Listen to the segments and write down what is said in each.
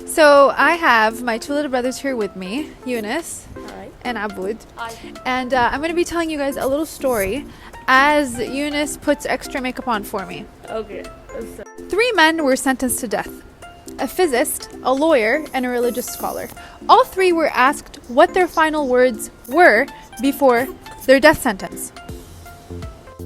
So I have my two little brothers here with me, Eunice Hi. and Abud. Hi. And I'm going to be telling you guys a little story as Eunice puts extra makeup on for me. Okay. 3 men were sentenced to death: a physicist, a lawyer, and a religious scholar. All 3 were asked what their final words were before their death sentence.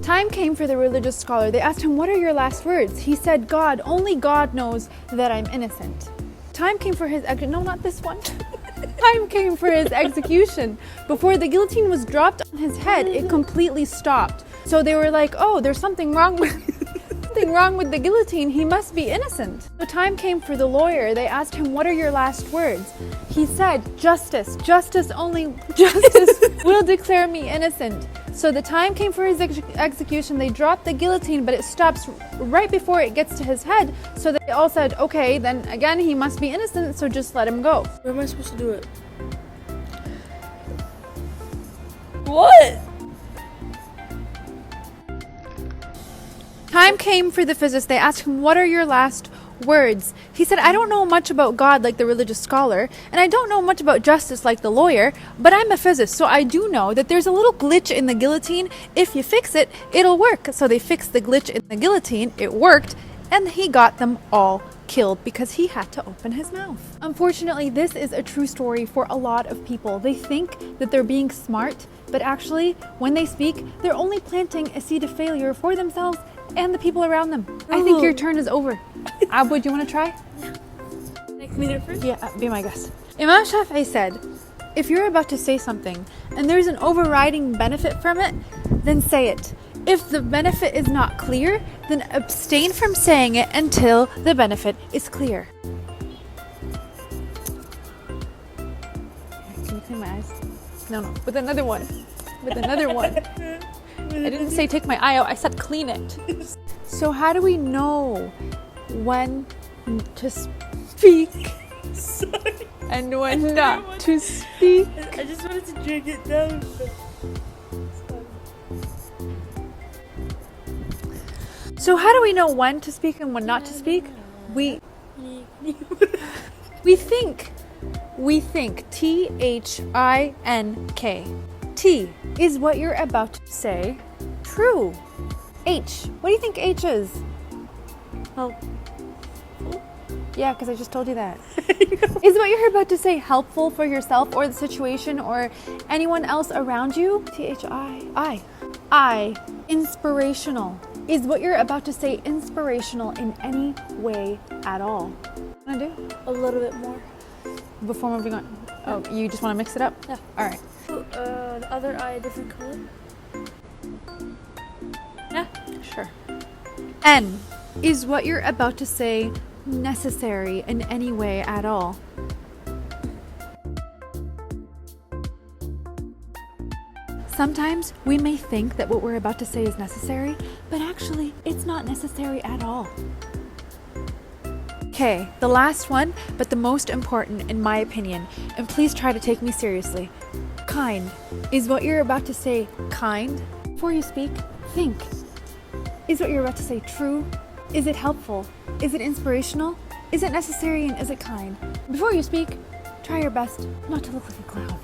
Time came for the religious scholar. They asked him, "What are your last words?" He said, "God, only God knows that I'm innocent." Time came for his no, not this one. Time came for his execution. Before the guillotine was dropped on his head, it completely stopped. So they were like, "Oh, there's something wrong with the guillotine. He must be innocent." So time came for the lawyer. They asked him, "What are your last words?" He said, "Justice. Justice, only justice will declare me innocent." So the time came for his execution. They dropped the guillotine, but it stops right before it gets to his head. So they all said, "Okay, then again, he must be innocent, so just let him go." Where am I supposed to do it? What? Time came for the physicist. They asked him, "What are your last words?" He said, "I don't know much about God like the religious scholar, and I don't know much about justice like the lawyer, but I'm a physicist, so I do know that there's a little glitch in the guillotine. If you fix it, it'll work." So they fixed the glitch in the guillotine. It worked, and he got them all killed because he had to open his mouth. Unfortunately, this is a true story for a lot of people. They think that they're being smart, but actually, when they speak, they're only planting a seed of failure for themselves and the people around them. I think your turn is over. Abud, you want to try? Next minute first? Yeah, be my guest. Imam Shafi'i said, if you're about to say something and there's an overriding benefit from it, then say it. If the benefit is not clear, then abstain from saying it until the benefit is clear. Can you clean my eyes? No, with another one. With another one. I didn't say take my eye out, I said clean it. So how do we know when to speak Sorry. and when not to speak? I just wanted to drink it down. So how do we know when to speak and when not to speak? We think. T-H-I-N-K. T, is what you're about to say true? H, what do you think H is? Help. Yeah, because I just told you that. Is what you're about to say helpful for yourself or the situation or anyone else around you? T-H-I. I, inspirational. Is what you're about to say inspirational in any way at all? Want to do? A little bit more. Before moving on. Oh, you just want to mix it up? Yeah. All right. The other eye, a different color? Yeah, sure. N, is what you're about to say necessary in any way at all? Sometimes we may think that what we're about to say is necessary, but actually it's not necessary at all. Okay, the last one, but the most important in my opinion, and please try to take me seriously. Kind. Is what you're about to say kind? Before you speak, think. Is what you're about to say true? Is it helpful? Is it inspirational? Is it necessary and is it kind? Before you speak, try your best not to look like a clown.